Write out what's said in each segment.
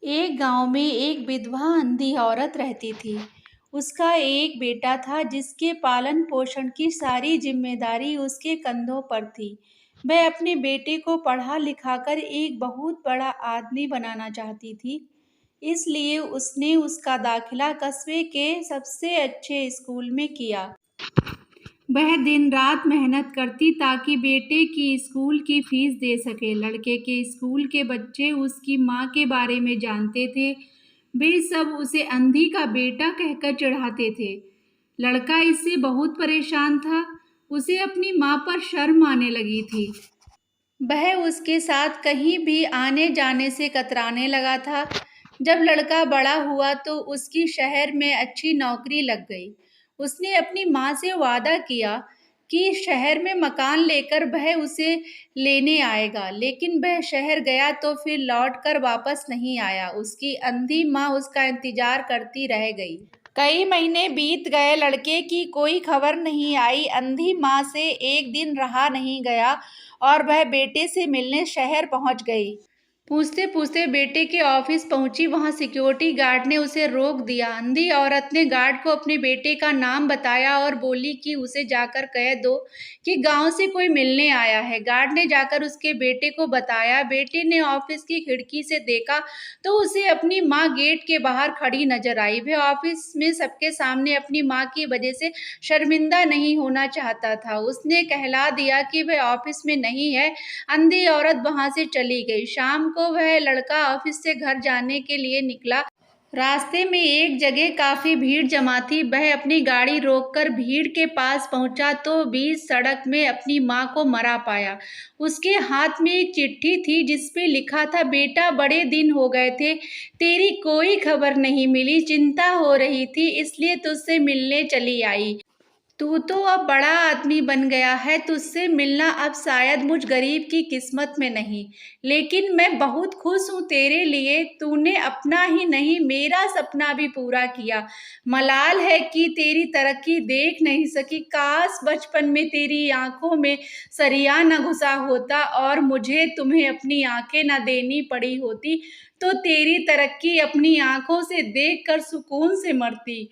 एक गांव में एक विधवा अंधी औरत रहती थी। उसका एक बेटा था जिसके पालन पोषण की सारी जिम्मेदारी उसके कंधों पर थी। वह अपने बेटे को पढ़ा लिखाकर एक बहुत बड़ा आदमी बनाना चाहती थी। इसलिए उसने उसका दाखिला कस्बे के सबसे अच्छे स्कूल में किया। वह दिन रात मेहनत करती ताकि बेटे की स्कूल की फीस दे सके। लड़के के स्कूल के बच्चे उसकी माँ के बारे में जानते थे। वे सब उसे अंधी का बेटा कहकर चिढ़ाते थे। लड़का इससे बहुत परेशान था। उसे अपनी माँ पर शर्म आने लगी थी। वह उसके साथ कहीं भी आने जाने से कतराने लगा था। जब लड़का बड़ा हुआ तो उसकी शहर में अच्छी नौकरी लग गई। उसने अपनी माँ से वादा किया कि शहर में मकान लेकर वह उसे लेने आएगा, लेकिन वह शहर गया तो फिर लौटकर वापस नहीं आया। उसकी अंधी माँ उसका इंतजार करती रह गई। कई महीने बीत गए, लड़के की कोई खबर नहीं आई। अंधी माँ से एक दिन रहा नहीं गया और वह बेटे से मिलने शहर पहुंच गई। पूछते पूछते बेटे के ऑफिस पहुंची। वहां सिक्योरिटी गार्ड ने उसे रोक दिया। अंधी औरत ने गार्ड को अपने बेटे का नाम बताया और बोली कि उसे जाकर कह दो कि गांव से कोई मिलने आया है। गार्ड ने जाकर उसके बेटे को बताया। बेटे ने ऑफिस की खिड़की से देखा तो उसे अपनी माँ गेट के बाहर खड़ी नजर आई। वह ऑफिस में सबके सामने अपनी माँ की वजह से शर्मिंदा नहीं होना चाहता था। उसने कहला दिया कि वह ऑफिस में नहीं है। अंधी औरत वहां से चली गई। शाम को वह लड़का ऑफिस से घर जाने के लिए निकला। रास्ते में एक जगह काफी भीड़ जमा थी। वह अपनी गाड़ी रोककर भीड़ के पास पहुंचा तो बीच सड़क में अपनी माँ को मरा पाया। उसके हाथ में एक चिट्ठी थी जिसपे लिखा था, बेटा बड़े दिन हो गए थे, तेरी कोई खबर नहीं मिली, चिंता हो रही थी इसलिए तुझसे मिलने चली आई। तू तो अब बड़ा आदमी बन गया है, तुझसे मिलना अब शायद मुझ गरीब की किस्मत में नहीं, लेकिन मैं बहुत खुश हूँ तेरे लिए। तूने अपना ही नहीं मेरा सपना भी पूरा किया। मलाल है कि तेरी तरक्की देख नहीं सकी। काश बचपन में तेरी आंखों में सरिया न घुसा होता और मुझे तुम्हें अपनी आंखें न देनी पड़ी होती तो तेरी तरक्की अपनी आंखों से देखकर सुकून से मरती।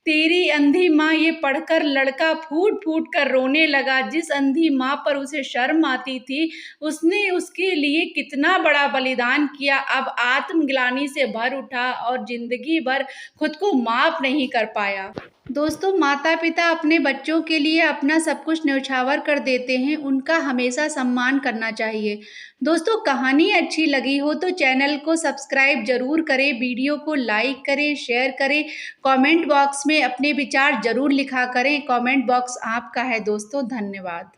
तेरी अंधी माँ। ये पढ़कर लड़का फूट फूट कर रोने लगा। जिस अंधी माँ पर उसे शर्म आती थी, उसने उसके लिए कितना बड़ा बलिदान किया। अब आत्मग्लानि से भर उठा और जिंदगी भर खुद को माफ नहीं कर पाया। दोस्तों, माता पिता अपने बच्चों के लिए अपना सब कुछ न्यौछावर कर देते हैं, उनका हमेशा सम्मान करना चाहिए। दोस्तों, कहानी अच्छी लगी हो तो चैनल को सब्सक्राइब जरूर करें, वीडियो को लाइक करें, शेयर करें, कमेंट बॉक्स में अपने विचार जरूर लिखा करें। कमेंट बॉक्स आपका है दोस्तों। धन्यवाद।